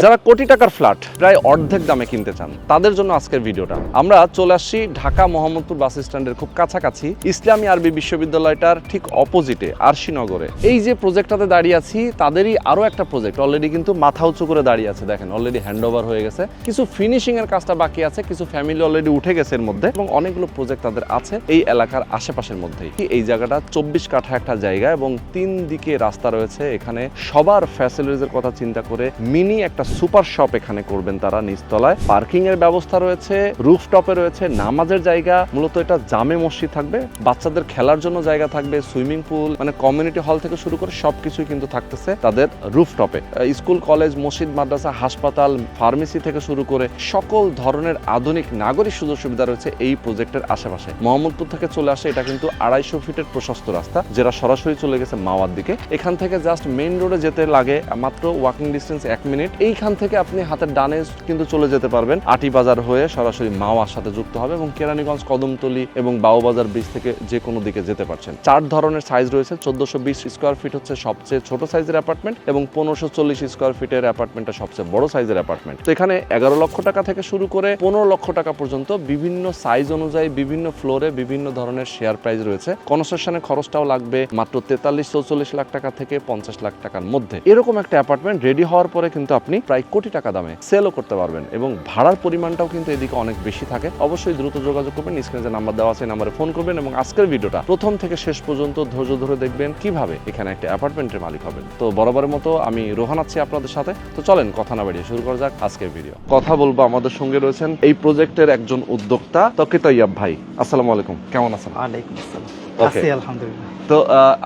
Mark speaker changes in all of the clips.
Speaker 1: যারা কোটি টাকার ফ্ল্যাট প্রায় অর্ধেক দামে কিনতে চান তাদের জন্য আজকের ভিডিওটা। আমরা চলে আসছি ঢাকা মোহাম্মদপুর বাস স্ট্যান্ডের খুব কাছাকাছি ইসলামী আরবি বিশ্ববিদ্যালয়টার ঠিক অপোজিটে আরশিনগরে। এই যে প্রজেক্টটাতে দাঁড়িয়ে আছি তাদেরই আরো একটা প্রজেক্ট অলরেডি কিন্তু মাথা উঁচু করে দাঁড়িয়ে আছে। দেখেন অলরেডি হ্যান্ড ওভার হয়ে গেছে, কিছু ফিনিশিং এর কাজটা বাকি আছে, কিছু ফ্যামিলি অলরেডি উঠে গেছে এর মধ্যে এবং অনেকগুলো প্রজেক্ট তাদের আছে এই এলাকার আশেপাশের মধ্যেই। এই জায়গাটা 24 কাঠা একটা জায়গা এবং 3 দিকে রাস্তা রয়েছে। এখানে সবার ফ্যাসিলিটিসের কথা চিন্তা করে মিনি একটা সুপার শপ এখানে করবেন তারা। নিচতলায় পার্কিং এর ব্যবস্থা রয়েছে, রুফটপে রয়েছে নামাজের জায়গা, মূলত এটা জামে মসজিদ থাকবে, বাচ্চাদের খেলার জন্য জায়গা থাকবে, সুইমিং পুল, মানে কমিউনিটি হল থেকে শুরু করে সবকিছুই কিন্তু থাকতেছে তাদের রুফটপে। স্কুল, কলেজ, মসজিদ, মাদ্রাসা, হাসপাতাল, ফার্মেসি থেকে শুরু করে সকল ধরনের আধুনিক নাগরিক সুযোগ সুবিধা রয়েছে এই প্রজেক্টের আশেপাশে। মোহাম্মদপুর থেকে চলে আসে এটা কিন্তু 250 ফিটের প্রশস্ত রাস্তা যেটা সরাসরি চলে গেছে মাওয়ার দিকে। এখান থেকে জাস্ট মেইন রোডে যেতে লাগে মাত্র ওয়াকিং ডিস্টেন্স 1 মিনিট। এইখান থেকে আপনি হাতের ডানে কিন্তু চলে যেতে পারবেন, আটি বাজার হয়ে সরাসরি মাওয়ার সাথে যুক্ত হবে এবং কেরানীগঞ্জ, কদমতলী এবং বাউবাজার ব্রিজ থেকে যে কোনো দিকে যেতে পারছেন। 4 ধরনের সাইজ রয়েছে। 1420 স্কোয়ার ফিট হচ্ছে সবচেয়ে ছোট সাইজের অ্যাপার্টমেন্ট এবং 1540 স্কোয়ার ফিটের অ্যাপার্টমেন্টটা সবচেয়ে বড় সাইজের অ্যাপার্টমেন্ট। তো এখানে 11 লক্ষ টাকা থেকে শুরু করে 15 লক্ষ টাকা পর্যন্ত বিভিন্ন সাইজ অনুযায়ী বিভিন্ন ফ্লোরে বিভিন্ন ধরনের শেয়ার প্রাইস রয়েছে। কনস্ট্রাকশনের খরচটাও লাগবে মাত্র 43-44 লাখ টাকা থেকে 50 লাখ টাকার মধ্যে। এরকম একটা অ্যাপার্টমেন্ট রেডি হওয়ার পরে কিন্তু আপনি প্রায় কোটি টাকা দামে সেলও করতে পারবেন এবং ভাড়ার পরিমাণটাও কিন্তু এদিকে অনেক বেশি থাকে। অবশ্যই দ্রুত যোগাযোগ করবেন, স্ক্রিনে যে নাম্বার দেওয়া আছে নাম্বারে ফোন করবেন এবং আজকের ভিডিওটা প্রথম থেকে শেষ পর্যন্ত ধৈর্য ধরে দেখবেন কিভাবে এখানে একটা অ্যাপার্টমেন্টের মালিক হবেন। তো বরাবরের মতো আমি রোহান আছি আপনাদের সাথে। তো চলেন কথা না বাড়িয়ে শুরু করা যাক আজকের ভিডিও। কথা বলবো আমাদের সঙ্গে রয়েছেন এই প্রজেক্টের একজন উদ্যোক্তা তৌকির তৈয়ব ভাই। আসসালামু আলাইকুম, কেমন আছেন?
Speaker 2: ওয়ালাইকুম আসসালাম।
Speaker 1: ওকে,
Speaker 2: আছি আলহামদুলিল্লাহ।
Speaker 1: তো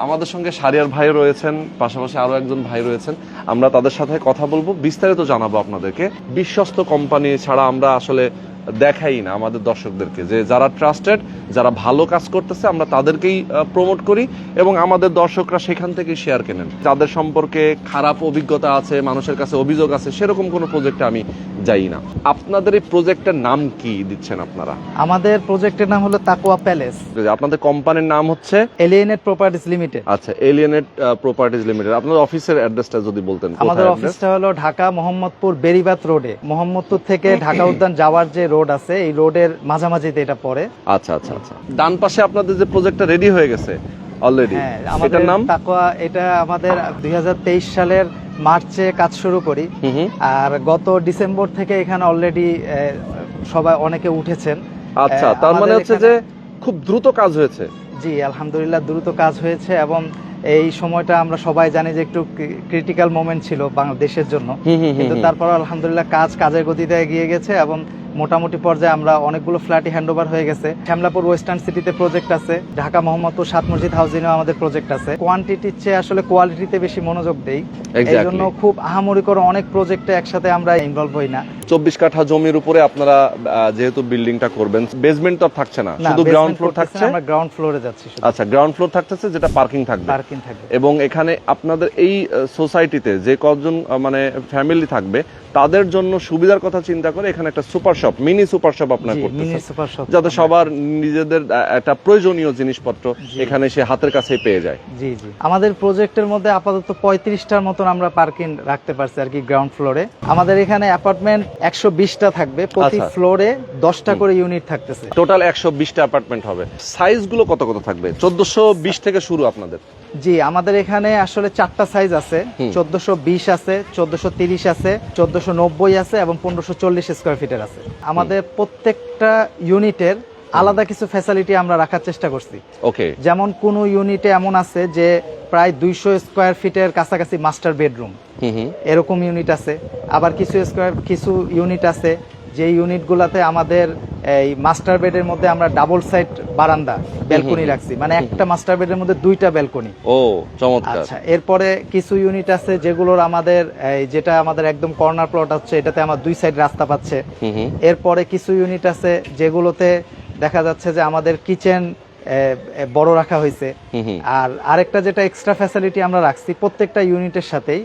Speaker 1: আমাদের সঙ্গে শারিয়ার ভাই রয়েছেন, পাশাপাশি আরো একজন ভাই রয়েছেন। আমরা তাদের সাথে কথা বলবো, বিস্তারিত জানাবো আপনাদেরকে। বিশ্বস্ত কোম্পানি ছাড়া আমরা আসলে দেখাই না আমাদের দর্শকদেরকে, যে যারা ট্রাস্টেড, যারা ভালো কাজ করতেছে আমরা তাদেরকেই প্রমোট করি এবং আমাদের দর্শকরা সেখান থেকে শেয়ার কেনেন। যাদের সম্পর্কে খারাপ অভিজ্ঞতা আছে, মানুষের কাছে অভিযোগ আছে, সেরকম কোনো প্রজেক্টে আমি যাই না। আপনাদের এই প্রজেক্টের নাম কি দিচ্ছেন আপনারা?
Speaker 2: আমাদের প্রজেক্টের নাম হলো তাকওয়া প্যালেস।
Speaker 1: আপনাদের কোম্পানির নাম হচ্ছে
Speaker 2: এলিয়েনেট প্রপার্টিজ লিমিটেড।
Speaker 1: আচ্ছা, এলিয়েনেট প্রপার্টিজ লিমিটেড। আপনাদের অফিসের অ্যাড্রেসটা যদি বলতেন।
Speaker 2: আমাদের অফিসটা হলো ঢাকা মোহাম্মদপুর বেরিবাত রোডে। মোহাম্মদপুর থেকে ঢাকা উদ্যান যাওয়ার যে রোড আছে এই রোডের মাঝামাঝিতে এটা পড়ে।
Speaker 1: আচ্ছা আচ্ছা আচ্ছা। ডান পাশে আপনাদের যে প্রজেক্টটা রেডি হয়ে গেছে অলরেডি,
Speaker 2: এটার নাম তাকওয়া। এটা আমাদের 2023 সালের মার্চে কাজ শুরু করি আর গত ডিসেম্বর থেকে এখানে অলরেডি সবাই অনেকে উঠেছেন।
Speaker 1: আচ্ছা, তার মানে হচ্ছে যে খুব দ্রুত কাজ হয়েছে।
Speaker 2: জি আলহামদুলিল্লাহ, দ্রুত কাজ হয়েছে এবং এই সময়টা আমরা সবাই জানি যে একটু ক্রিটিক্যাল মোমেন্ট ছিল বাংলাদেশের জন্য, কিন্তু তারপর আলহামদুলিল্লাহ কাজের গতিতে এগিয়ে গেছে এবং মোটামুটি পর্যায়ে আমরা অনেকগুলো ফ্ল্যাটই হ্যান্ডওভার হয়ে গেছে। শ্যামলাপুর ওয়েস্টার্ন সিটিতে প্রজেক্ট আছে, ঢাকা মোহাম্মদপুর 7 মসজিদ হাউজিংয়েও আমাদের প্রজেক্ট আছে। কোয়ান্টিটির চেয়ে আসলে কোয়ালিটিতে বেশি মনোযোগ দেই, এই জন্য খুব আহামরি করে অনেক প্রজেক্টে একসাথে আমরা ইনভলভ হই না।
Speaker 1: 24 কাঠা জমির উপরে আপনারা যেহেতু বিল্ডিংটা করবেন, বেসমেন্ট তো থাকছে না, শুধু গ্রাউন্ড ফ্লোর থাকছে।
Speaker 2: আমরা গ্রাউন্ড ফ্লোরে যাচ্ছি।
Speaker 1: আচ্ছা, গ্রাউন্ড ফ্লোর থাকতেছে যেটা পার্কিং থাকবে। এবং এখানে আপনাদের এই সোসাইটিতে যে কজন মানে ফ্যামিলি থাকবে তাদের জন্য সুবিধার কথা চিন্তা করে এখানে একটা super shop, mini super shop আপনারা করতেছেন, যাতে সবার নিজেদের একটা প্রয়োজনীয় জিনিসপত্র এখানে সে হাতের কাছেই পেয়ে যায়।
Speaker 2: জি জি, আমাদের প্রজেক্টের মধ্যে আপাতত 35টার মতন আমরা পার্কিং রাখতে পারছি আর কি গ্রাউন্ড ফ্লোরে। আমাদের এখানে অ্যাপার্টমেন্ট 120টা থাকবে, প্রতি ফ্লোরে 10টা করে ইউনিট থাকতেছে।
Speaker 1: টোটাল 120টা অ্যাপার্টমেন্ট হবে। সাইজগুলো কত কত থাকবে? 1420 থেকে শুরু আপনাদের?
Speaker 2: জি, আমাদের এখানে আসলে 4টা সাইজ আছে। 1420 আছে, 1430 আছে, 1490 আছে এবং 1540 স্কোয়ার ফিটের আছে। আমাদের প্রত্যেকটা ইউনিটের আলাদা কিছু ফ্যাসিলিটি আমরা রাখার চেষ্টা করছি।
Speaker 1: ওকে, যেমন
Speaker 2: কোন ইউনিটে এমন আছে যে প্রায় 200 স্কোয়ার ফিটের কাছাকাছি মাস্টার বেডরুম, এরকম ইউনিট আছে। আবার কিছু ইউনিট আছে যে ইউনিটগুলোতে আমাদের এই মাস্টার বেডের মধ্যে আমরা ডাবল সাইড বারান্দা ব্যালকনি রাখছি, মানে একটা মাস্টার বেডের মধ্যে 2টা ব্যালকনি।
Speaker 1: ও চমৎকার।
Speaker 2: আচ্ছা, এরপরে কিছু ইউনিট আছে যেগুলোর আমাদের যেটা আমাদের একদম কর্নার প্লট হচ্ছে, এটাতে আমার 2 সাইড রাস্তা পাচ্ছে। এরপরে কিছু ইউনিট আছে যেগুলোতে দেখা যাচ্ছে যে আমাদের কিচেন বড় রাখা হয়েছে। আর আরেকটা যেটা এক্সট্রা ফ্যাসিলিটি আমরা রাখছি প্রত্যেকটা ইউনিটের সাথেই,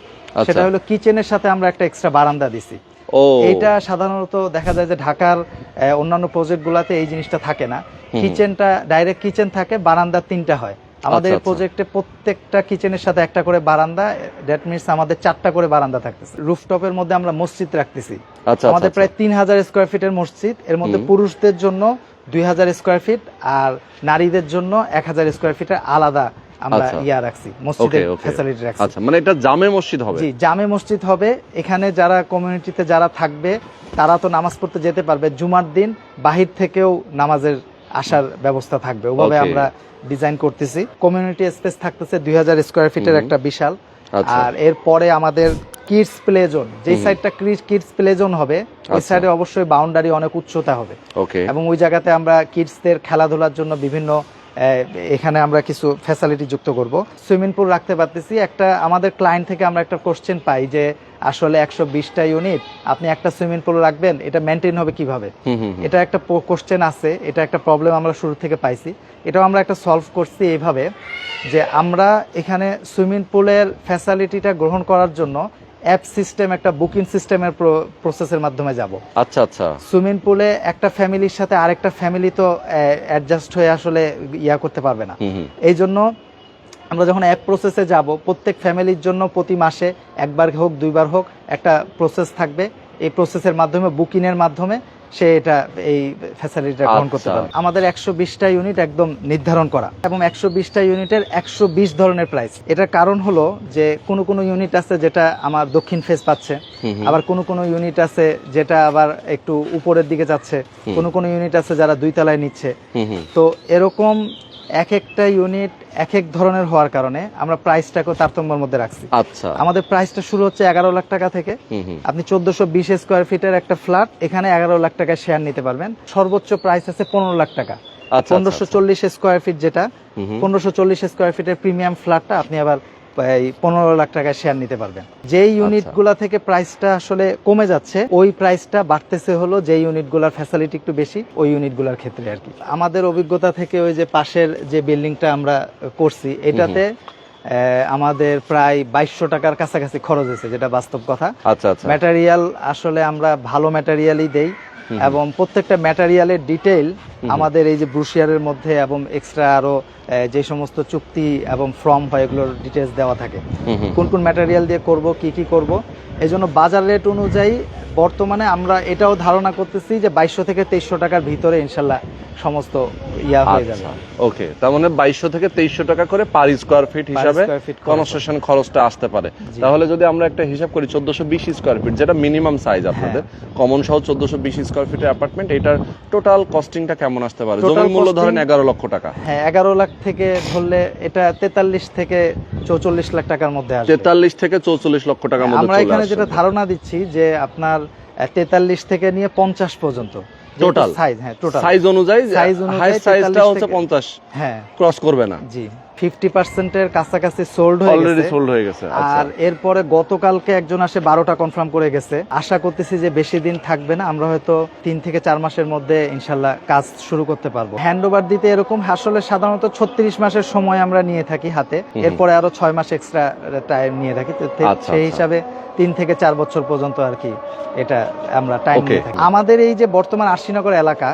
Speaker 2: সেটা হলো কিচেনের সাথে আমরা একটা এক্সট্রা বারান্দা দিছি। এইটা সাধারণত দেখা যায় যে ঢাকার অন্যান্য প্রজেক্ট গুলাতে এই জিনিসটা থাকে না। কিচেনটা ডাইরেক্ট কিচেন থাকে, বারান্দা 3টা হয়। আমাদের
Speaker 1: আচ্ছা, আচ্ছা।
Speaker 2: প্রজেক্টে প্রত্যেকটা কিচেনের সাথে একটা করে বারান্দা, দ্যাট মিনস আমাদের 4টা করে বারান্দা থাকতেছে। রুফটপের মধ্যে আমরা মসজিদ রাখতেছি।
Speaker 1: আচ্ছা,
Speaker 2: আমাদের
Speaker 1: আচ্ছা,
Speaker 2: প্রায় 3000 স্কয়ার ফিটের মসজিদ, এর মধ্যে পুরুষদের জন্য 2000 স্কয়ার ফিট আর নারীদের জন্য 1000 স্কয়ার ফিটের আলাদা আমরা
Speaker 1: আচ্ছা।
Speaker 2: রাখছি, মসজিদের
Speaker 1: ওকে, ওকে।
Speaker 2: ফ্যাসিলিটি রাখছি।
Speaker 1: আচ্ছা, মানে এটা জামে মসজিদ হবে?
Speaker 2: জি, জামে মসজিদ হবে। এখানে যারা কমিউনিটিতে যারা থাকবে তারা তো নামাজ পড়তে যেতে পারবে, জুমার দিন বাহির থেকেও নামাজের আসার ব্যবস্থা থাকবে। ওভাবে
Speaker 1: Okay.
Speaker 2: আমরা ডিজাইন করতেছি। কমিউনিটি স্পেস থাকতেছে 2000 স্কয়ার ফিটের একটা বিশাল।
Speaker 1: আচ্ছা।
Speaker 2: আর এরপরে আমাদের কিডস প্লে জোন, যেই সাইডটা কিডস প্লে জোন হবে ওই
Speaker 1: আচ্ছা।
Speaker 2: সাইডে অবশ্যই বাউন্ডারি অনেক উচ্চতা হবে
Speaker 1: ওকে।
Speaker 2: এবং ওই জায়গাতে আমরা কিডসদের খেলাধুলার জন্য বিভিন্ন এখানে আমরা কিছু ফ্যাসিলিটি যুক্ত করব। সুইমিং পুল রাখতে পারতেছি। একটা আমাদের ক্লায়েন্ট থেকে আমরা একটা কোশ্চেন পাই যে আসলে 120টা ইউনিট আপনি একটা সুইমিং পুল রাখবেন, এটা মেনটেন হবে কিভাবে? এটা একটা কোশ্চেন আছে, এটা একটা প্রবলেম আমরা শুরু থেকে পাইছি। এটাও আমরা একটা সলভ করছি এইভাবে যে আমরা এখানে সুইমিং পুলের ফ্যাসিলিটিটা গ্রহণ করার জন্য অ্যাপ সিস্টেম, একটা বুকিং সিস্টেমের প্রসেসের মাধ্যমে যাব।
Speaker 1: আচ্ছা, আচ্ছা।
Speaker 2: সুইমিং পুলে একটা ফ্যামিলির সাথে আরেকটা ফ্যামিলি তো অ্যাডজাস্ট হয়ে আসলে ইয়া করতে পারবে না। এই জন্য আমরা যখন অ্যাপ প্রসেসে যাব, প্রত্যেক ফ্যামিলির জন্য প্রতি মাসে একবার হোক দুইবার হোক একটা প্রসেস থাকবে। এই প্রসেসের মাধ্যমে, বুকিংয়ের মাধ্যমে সে এটা এই ফ্যাসিলিটিটা গ্রহণ করতে
Speaker 1: আচ্ছা।
Speaker 2: পারবে। আমাদের 120টা ইউনিট একদম নির্ধারণ করা এবং 120টা ইউনিটের 120 ধরনের প্রাইস। এটার কারণ হলো যে কোনো ইউনিট আছে যেটা আমার দক্ষিণ ফেস পাচ্ছে, আবার কোনো ইউনিট আছে যেটা আবার একটু উপরের দিকে যাচ্ছে, কোনো ইউনিট আছে যারা 2 তলায় নিচ্ছে। তো এরকম এক একটা ইউনিট এক এক ধরনের হওয়ার কারণে আমরা প্রাইসটাকে তারতম্যের মধ্যে রাখছি।
Speaker 1: আচ্ছা।
Speaker 2: আমাদের প্রাইসটা শুরু হচ্ছে 11 লাখ টাকা থেকে। আপনি 1420 স্কয়ার ফিটের একটা ফ্ল্যাট, এখানে 11 লাখ টাকায় শেয়ার নিতে পারবেন। সর্বোচ্চ প্রাইস আছে 15 লাখ টাকা।
Speaker 1: আচ্ছা,
Speaker 2: 1540 স্কয়ার ফিট, যেটা 1540 স্কয়ার ফিটের প্রিমিয়াম ফ্ল্যাটটা আপনি আবার 15 লাখ টাকায় শেয়ার নিতে পারবেন। যে ইউনিটগুলা থেকে প্রাইসটা আসলে কমে যাচ্ছে, ওই প্রাইসটা বাড়তেছে হলো যে ইউনিটগুলোর ফ্যাসিলিটি একটু বেশি, ওই ইউনিটগুলোর ক্ষেত্রে আর কি। আমাদের অভিজ্ঞতা থেকে ওই যে পাশের যে বিল্ডিংটা আমরা করছি, এটাতে আমাদের প্রায় 2200 টাকার কাছাকাছি খরচ হয়েছে, যেটা বাস্তব কথা।
Speaker 1: আচ্ছা, আচ্ছা।
Speaker 2: ম্যাটেরিয়াল আসলে আমরা ভালো ম্যাটেরিয়ালই দেই এবং প্রত্যেকটা ম্যাটেরিয়ালের ডিটেইল আমাদের এই যে ব্রুশিয়ারের মধ্যে এবং এক্সট্রা আরো যে সমস্ত চুক্তি এবং ফর্ম হয় এগুলোর ডিটেইলস দেওয়া থাকে, কোন কোন ম্যাটেরিয়াল দিয়ে করব, কি করব। এই জন্য বাজার রেট অনুযায়ী বর্তমানে আমরা এটাও ধারণা করতেছি যে 2200 থেকে 2300 টাকার ভিতরে ইনশাল্লাহ সমস্ত ইয়া হয়ে যাবে।
Speaker 1: ওকে, তার মানে 2200 থেকে 2300 টাকা করে পার স্কয়ার ফিট হিসাবে কনস্ট্রাকশন খরচটা আসতে পারে। তাহলে যদি আমরা একটা হিসাব করি 1420 স্কয়ার ফিট, যেটা মিনিমাম সাইজ আপনাদের, কমন সহ 1420 স্কয়ার ফিটের অ্যাপার্টমেন্ট, এটার টোটাল কস্টিংটা কেমন আসতে পারে? জমির মূল্য ধরেন 11 লক্ষ টাকা।
Speaker 2: হ্যাঁ, 11 লাখ থেকে ধরলে এটা 43 থেকে 44 লাখ টাকার মধ্যে আসবে।
Speaker 1: 43 থেকে 44 লক্ষ টাকার মধ্যে
Speaker 2: আমরা
Speaker 1: চলে
Speaker 2: এখানে
Speaker 1: আসবে।
Speaker 2: যেটা ধারণা দিচ্ছি যে আপনার 43 থেকে নিয়ে 50 পর্যন্ত
Speaker 1: টোটাল
Speaker 2: সাইজ। হ্যাঁ, টোটাল
Speaker 1: সাইজ অনুযায়ী হাইস্ট সাইজটা
Speaker 2: 43
Speaker 1: হচ্ছে
Speaker 2: থেকে-
Speaker 1: 50
Speaker 2: হ্যাঁ,
Speaker 1: ক্রস করবে না।
Speaker 2: জি, 50% এর কাছাকাছি সোল্ড হয়ে
Speaker 1: অলরেডি
Speaker 2: গেছে।
Speaker 1: সোল্ড হয়ে গেছে। আচ্ছা।
Speaker 2: আর এরপরে গতকালকে একজন আসে 12টা কনফার্ম করে গেছে। আশা করতেছি যে বেশি দিন থাকবে না, আমরা হয়তো 3 থেকে 4 মাসের মধ্যে ইনশাল্লাহ কাজ শুরু করতে পারবো। হ্যান্ড ওভার দিতে এরকম আসলে সাধারণত 36 মাসের সময় আমরা নিয়ে থাকি হাতে, এরপরে আরো 6 মাস এক্সট্রা টাইম নিয়ে থাকি। তো
Speaker 1: আচ্ছা,
Speaker 2: সেই
Speaker 1: আচ্ছা।
Speaker 2: হিসাবে 3 থেকে 4 বছর পর্যন্ত আর কি এটা আমরা টাইম
Speaker 1: Okay.
Speaker 2: নিয়ে থাকি। আমাদের এই যে বর্তমান আরশিনগর এলাকা,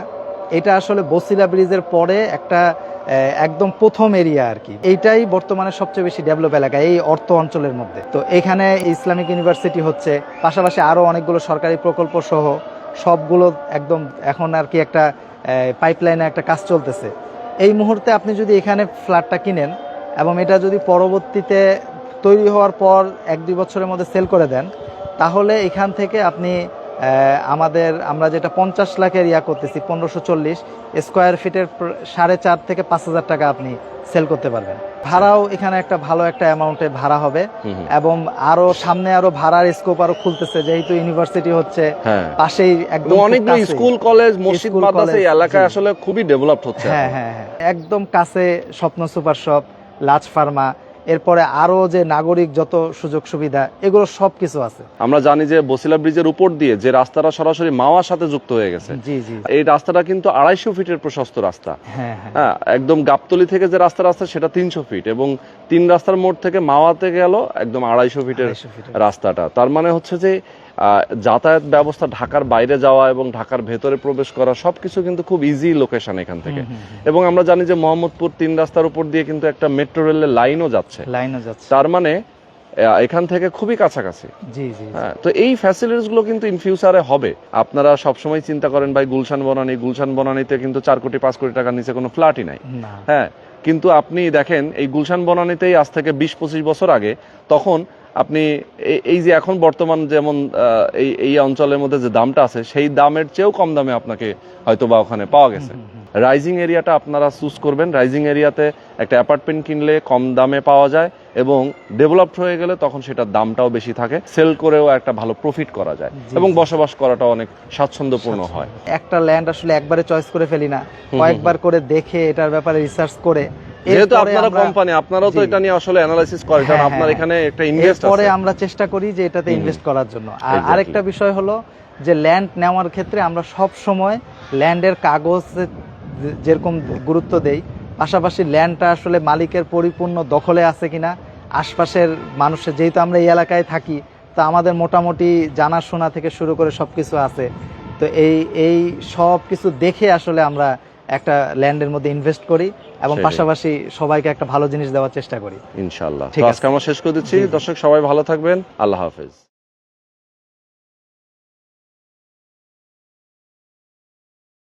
Speaker 2: এটা আসলে বসিলা ব্রিজের পরে একটা একদম প্রথম এরিয়া আর কি। এইটাই বর্তমানে সবচেয়ে বেশি ডেভেলপ এলাকা এই অর্থ অঞ্চলের মধ্যে। তো এখানে ইসলামিক ইউনিভার্সিটি হচ্ছে, পাশাপাশি আরো অনেকগুলো সরকারি প্রকল্প সহ সবগুলো একদম এখন আর কি একটা পাইপলাইনে একটা কাজ চলতেছে। এই মুহূর্তে আপনি যদি এখানে ফ্ল্যাটটা কিনেন এবং এটা যদি পরবর্তীতে তৈরি হওয়ার পর 1-2 বছরের মধ্যে সেল করে দেন, তাহলে এখান থেকে আপনি আমরা যেটা 50 লাখের ইয়া করতেছি, 1540 স্কয়ার ফিটের 4.5 থেকে 5000 টাকা আপনি সেল করতে পারবেন। ভাড়াও এখানে একটা ভালো একটা অ্যামাউন্টে ভাড়া হবে এবং আরো সামনে আরো ভাড়ার স্কোপ আরো খুলতেছে, যেহেতু ইউনিভার্সিটি হচ্ছে পাশেই একদম
Speaker 1: অনেকগুলো স্কুল কলেজ মসজিদ মাদ্রাসা এই এলাকায় আসলে খুবই ডেভেলপড হচ্ছে।
Speaker 2: হ্যাঁ, একদম কাছে স্বপ্ন সুপার শপ, লাজ ফার্মা, এরপরে আরো যে নাগরিক যত সুযোগ সুবিধা এগুলো সবকিছু আছে।
Speaker 1: আমরা জানি যে বসিলা ব্রিজের উপর দিয়ে যে রাস্তাটা সরাসরি মাওয়ার সাথে যুক্ত হয়ে গেছে,
Speaker 2: জি জি,
Speaker 1: এই রাস্তাটা কিন্তু 250 ফিটের প্রশস্ত রাস্তা।
Speaker 2: হ্যাঁ,
Speaker 1: হ্যাঁ, একদম গাবতলি থেকে যে রাস্তা সেটা 300 ফিট এবং 3 রাস্তার মোড় থেকে মাওয়াতে গেল একদম 250 ফিটের রাস্তাটা। তার মানে হচ্ছে যে যাতায়াত ব্যবস্থা, ঢাকার বাইরে যাওয়া এবং ঢাকার ভেতরে প্রবেশ করা সবকিছু কিন্তু খুব ইজি লোকেশন এখান থেকে। এবং আমরা জানি যে মোহাম্মদপুর 3 রাস্তার উপর দিয়ে কিন্তু একটা মেট্রো রেলের লাইনও যাচ্ছে, তার মানে এখান থেকে খুবই কাছাকাছি।
Speaker 2: জি জি।
Speaker 1: তো এই ফ্যাসিলিটিস গুলো কিন্তু ইন ফিউচারে হবে। আপনারা সবসময় চিন্তা করেন ভাই গুলশান বনানীতে কিন্তু 4 কোটি 5 কোটি টাকার নিচে কোনো ফ্ল্যাটই নাই। হ্যাঁ, কিন্তু আপনি দেখেন এই গুলশান বনানীতেই আজ থেকে 20-25 বছর আগে, তখন আপনি এই যে এখন বর্তমান যেমন এই অঞ্চলের মধ্যে যে দামটা আছে সেই দামের চেয়েও কম দামে আপনাকে হয়তো বা ওখানে পাওয়া গেছে। রাইজিং এরিয়াটা আপনারা চুজ করবেন। রাইজিং এরিয়াতে একটা অ্যাপার্টমেন্ট কিনলে কম দামে পাওয়া যায় এবং ডেভেলপড হয়ে গেলে তখন সেটার দামটাও বেশি থাকে, সেল করেও একটা ভালো প্রফিট করা যায় এবং বসবাস করাটা অনেক স্বাচ্ছন্দ্যপূর্ণ হয়।
Speaker 2: একটা ল্যান্ড আসলে একবারে চয়েস করে ফেলি না, কয়েকবার করে দেখে এটার ব্যাপারে রিসার্চ করে,
Speaker 1: যেহেতু আপনারা কোম্পানি, আপনারাও তো এটা নিয়ে আসলে অ্যানালাইসিস করেন, কারণ আপনার এখানে একটা ইনভেস্ট আছে,
Speaker 2: পরে আমরা চেষ্টা করি যে এটাতে ইনভেস্ট করার জন্য। আর আরেকটা বিষয় হলো যে ল্যান্ড নেওয়ার ক্ষেত্রে আমরা সব সময় ল্যান্ডের কাগজ যেরকম গুরুত্ব দেই, পাশাপাশি ল্যান্ডটা আসলে মালিকের পরিপূর্ণ দখলে আছে কিনা, আশপাশের মানুষের, যেহেতু আমরা এই এলাকায় থাকি তো আমাদের মোটামুটি জানাশোনা থেকে শুরু করে সবকিছু আছে, তো এই সব কিছু দেখে আসলে আমরা একটা ল্যান্ডের মধ্যে ইনভেস্ট করি এবং পাশাপাশি সবাইকে একটা ভালো জিনিস দেওয়ার চেষ্টা করি
Speaker 1: ইনশাআল্লাহ। তো আজকে আমরা শেষ করে দিচ্ছি। দর্শক সবাই ভালো থাকবেন, আল্লাহ হাফেজ।